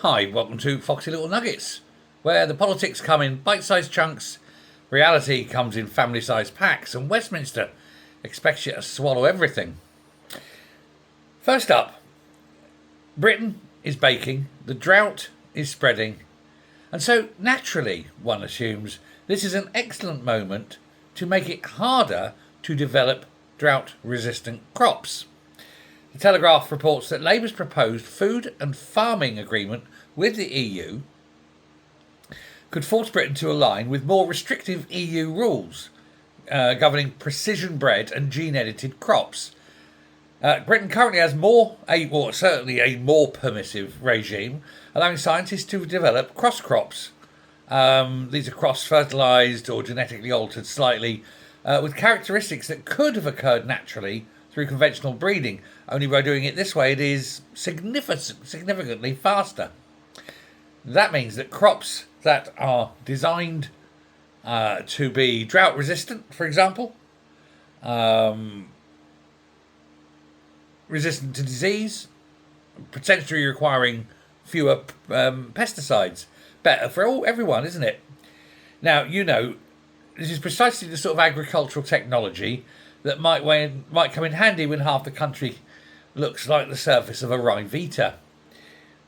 Hi, welcome to Foxy Little Nuggets, where the politics come in bite-sized chunks, reality comes in family-sized packs, and Westminster expects you to swallow everything. First up, Britain is baking, the drought is spreading, and so naturally, one assumes, this is an excellent moment to make it harder to develop drought-resistant crops. The Telegraph reports that Labour's proposed food and farming agreement with the EU could force Britain to align with more restrictive EU rules governing precision-bred and gene-edited crops. Britain currently has certainly a more permissive regime, allowing scientists to develop cross crops. These are cross-fertilised or genetically altered slightly, with characteristics that could have occurred naturally through conventional breeding. Only by doing it this way, it is significantly faster. That means that crops that are designed to be drought resistant, for example, resistant to disease, potentially requiring fewer pesticides, better for everyone, isn't it? Now, this is precisely the sort of agricultural technology that might come in handy when half the country looks like the surface of a Rivita.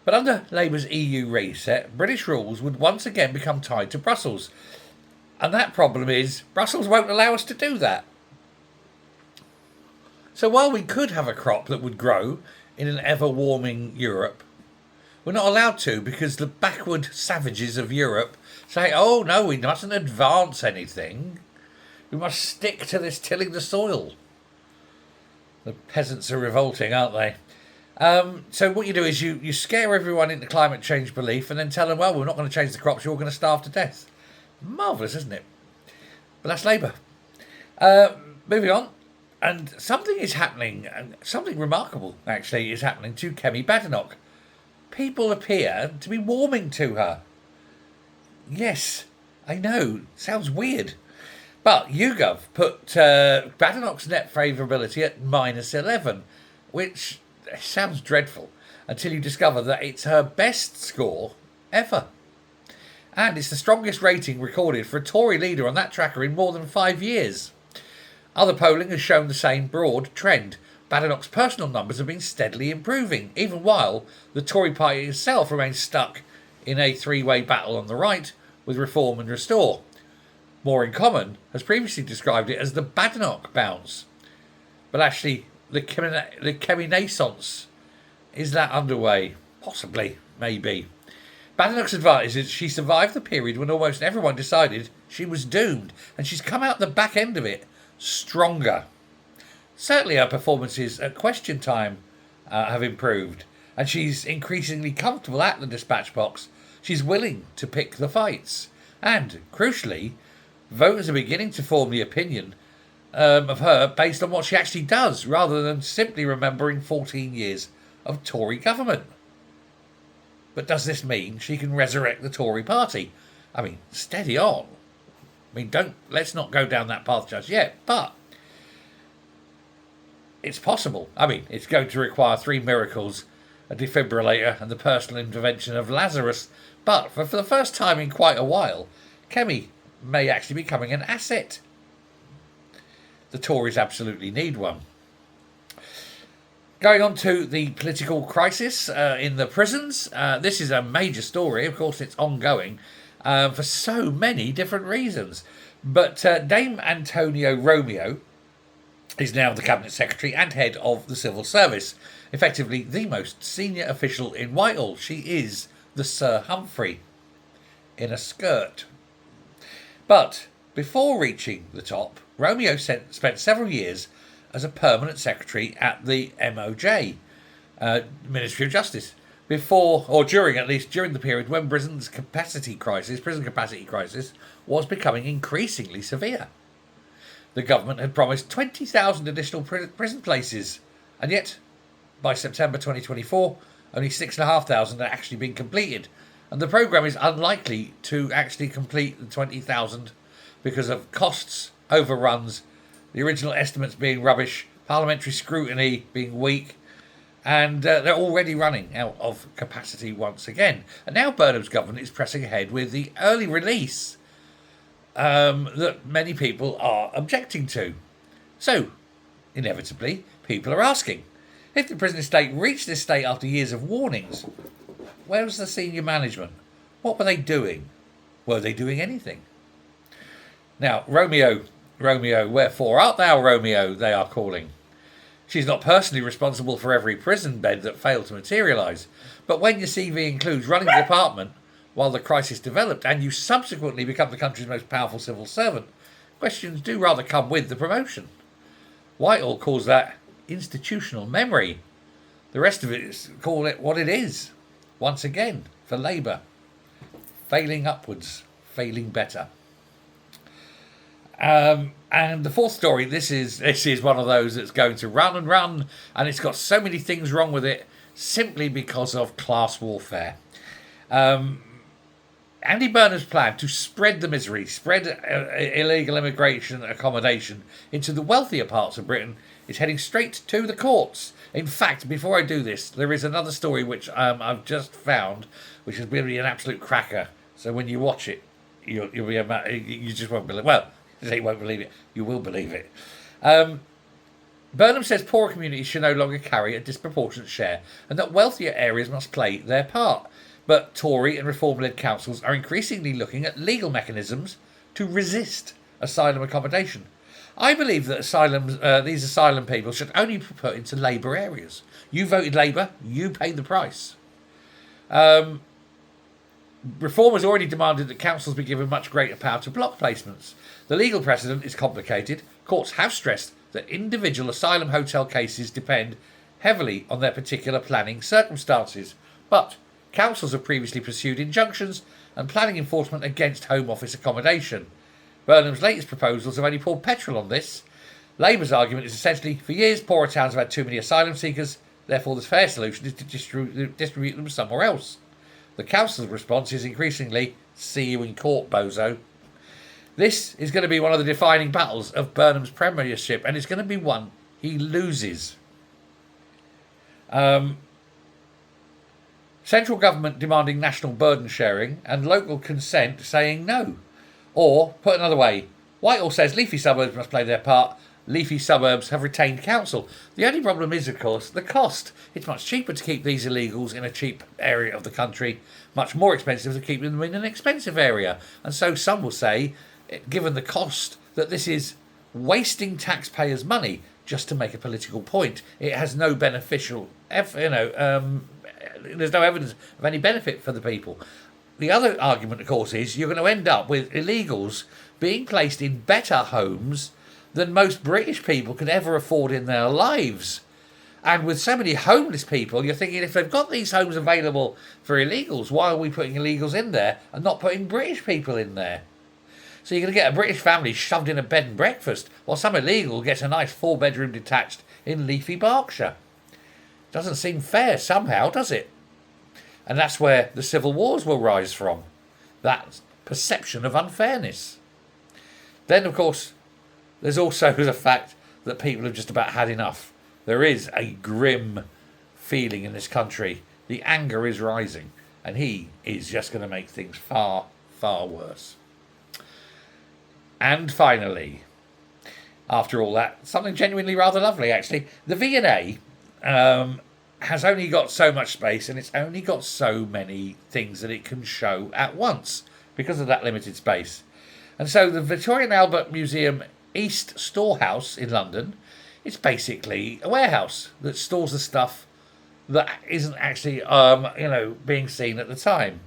But under Labour's EU reset, British rules would once again become tied to Brussels. And that problem is, Brussels won't allow us to do that. So while we could have a crop that would grow in an ever-warming Europe, we're not allowed to because the backward savages of Europe say, oh no, we mustn't advance anything. We must stick to this tilling the soil. The peasants are revolting, aren't they? So what you do is you scare everyone into climate change belief and then tell them, well, we're not going to change the crops, you're all going to starve to death. Marvellous, isn't it? But that's Labour. Moving on. And something is happening, and something remarkable, actually, is happening to Kemi Badenoch. People appear to be warming to her. Yes, I know, sounds weird. But YouGov put Badenoch's net favourability at -11, which sounds dreadful until you discover that it's her best score ever. And it's the strongest rating recorded for a Tory leader on that tracker in more than 5 years. Other polling has shown the same broad trend. Badenoch's personal numbers have been steadily improving, even while the Tory party itself remains stuck in a three-way battle on the right with Reform and Restore. More in Common has previously described it as the Badenoch bounce. But actually, the Kemi Naissance, is that underway? Possibly, maybe. Badenoch's advantage is she survived the period when almost everyone decided she was doomed, and she's come out the back end of it stronger. Certainly her performances at question time have improved, and she's increasingly comfortable at the dispatch box. She's willing to pick the fights, and, crucially, voters are beginning to form the opinion of her based on what she actually does, rather than simply remembering 14 years of Tory government. But does this mean she can resurrect the Tory party? I mean, steady on. I mean, let's not go down that path just yet, but it's possible. I mean, it's going to require 3 miracles, a defibrillator and the personal intervention of Lazarus, but for the first time in quite a while, Kemi may actually be becoming an asset. The Tories absolutely need one. Going on to the political crisis in the prisons. This is a major story. Of course, it's ongoing for so many different reasons. But Dame Antonio Romeo is now the Cabinet Secretary and head of the Civil Service, effectively the most senior official in Whitehall. She is the Sir Humphrey in a skirt. But before reaching the top, Romeo spent several years as a permanent secretary at the MOJ, Ministry of Justice, during the period when prison capacity crisis was becoming increasingly severe. The government had promised 20,000 additional prison places, and yet, by September 2024, only 6,500 had actually been completed, and the programme is unlikely to actually complete the 20,000 because of costs, overruns, the original estimates being rubbish, parliamentary scrutiny being weak, And they're already running out of capacity once again. And now Burnham's government is pressing ahead with the early release that many people are objecting to. So, inevitably, people are asking, if the prison estate reached this state after years of warnings, where was the senior management? What were they doing? Were they doing anything? Now, Romeo, wherefore art thou, Romeo, they are calling. She's not personally responsible for every prison bed that failed to materialise, but when your CV includes running the department while the crisis developed and you subsequently become the country's most powerful civil servant, questions do rather come with the promotion. Whitehall calls that institutional memory. The rest of it is call it what it is. Once again, for Labour. Failing upwards, failing better. And the fourth story, this is one of those that's going to run and run, and it's got so many things wrong with it simply because of class warfare. Andy Burnham's plan to spread the misery, spread illegal immigration accommodation into the wealthier parts of Britain is heading straight to the courts. In fact, before I do this, there is another story which I've just found, which is going to be an absolute cracker. So when you watch it, you'll be you just won't believe. Well, you won't believe it. You will believe it. Burnham says poorer communities should no longer carry a disproportionate share, and that wealthier areas must play their part. But Tory and Reform-led councils are increasingly looking at legal mechanisms to resist asylum accommodation. I believe that these asylum people should only be put into Labour areas. You voted Labour, you pay the price. Reform has already demanded that councils be given much greater power to block placements. The legal precedent is complicated. Courts have stressed that individual asylum hotel cases depend heavily on their particular planning circumstances. But councils have previously pursued injunctions and planning enforcement against Home Office accommodation. Burnham's latest proposals have only poured petrol on this. Labour's argument is essentially, for years poorer towns have had too many asylum seekers, therefore the fair solution is to distribute them somewhere else. The council's response is increasingly, see you in court, bozo. This is going to be one of the defining battles of Burnham's premiership, and it's going to be one he loses. Central government demanding national burden sharing and local consent saying no. Or, put another way, Whitehall says leafy suburbs must play their part. Leafy suburbs have retained council. The only problem is, of course, the cost. It's much cheaper to keep these illegals in a cheap area of the country, much more expensive to keep them in an expensive area. And so some will say, given the cost, that this is wasting taxpayers' money just to make a political point. It has no beneficial, there's no evidence of any benefit for the people. The other argument, of course, is you're going to end up with illegals being placed in better homes than most British people could ever afford in their lives. And with so many homeless people, you're thinking, if they've got these homes available for illegals, why are we putting illegals in there and not putting British people in there? So you're going to get a British family shoved in a bed and breakfast, while some illegal gets a nice 4-bedroom detached in leafy Berkshire. Doesn't seem fair somehow, does it? And that's where the civil wars will rise from. That perception of unfairness. Then, of course, there's also the fact that people have just about had enough. There is a grim feeling in this country. The anger is rising, and he is just going to make things far, far worse. And finally, after all that, something genuinely rather lovely, actually. The V&A has only got so much space, and it's only got so many things that it can show at once because of that limited space. And so the Victoria and Albert Museum East Storehouse in London, it's basically a warehouse that stores the stuff that isn't actually, being seen at the time.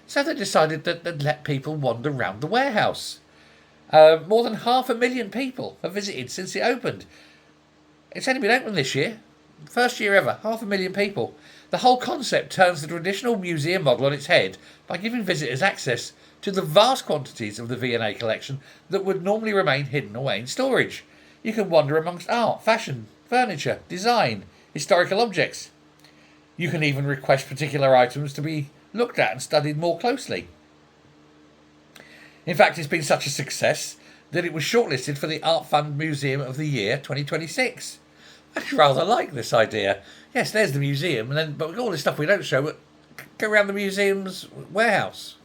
So they decided that they'd let people wander around the warehouse. More than 500,000 people have visited since it opened. It's only been open this year. First year ever, 500,000 people. The whole concept turns the traditional museum model on its head by giving visitors access to the vast quantities of the V&A collection that would normally remain hidden away in storage. You can wander amongst art, fashion, furniture, design, historical objects. You can even request particular items to be looked at and studied more closely. In fact, it's been such a success that it was shortlisted for the Art Fund Museum of the Year 2026. I rather like this idea. Yes, there's the museum, and then but all this stuff we don't show, but go around the museum's warehouse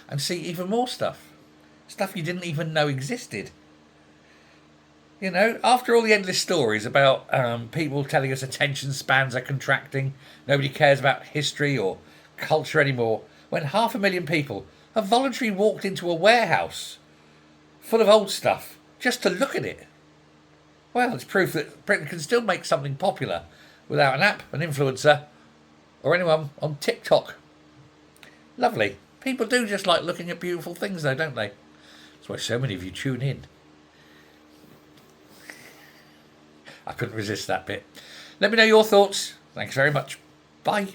and see even more stuff. Stuff you didn't even know existed. You know, after all the endless stories about people telling us attention spans are contracting, nobody cares about history or culture anymore, when 500,000 people have voluntarily walked into a warehouse full of old stuff just to look at it. Well, it's proof that Britain can still make something popular without an app, an influencer, or anyone on TikTok. Lovely. People do just like looking at beautiful things, though, don't they? That's why so many of you tune in. I couldn't resist that bit. Let me know your thoughts. Thanks very much. Bye.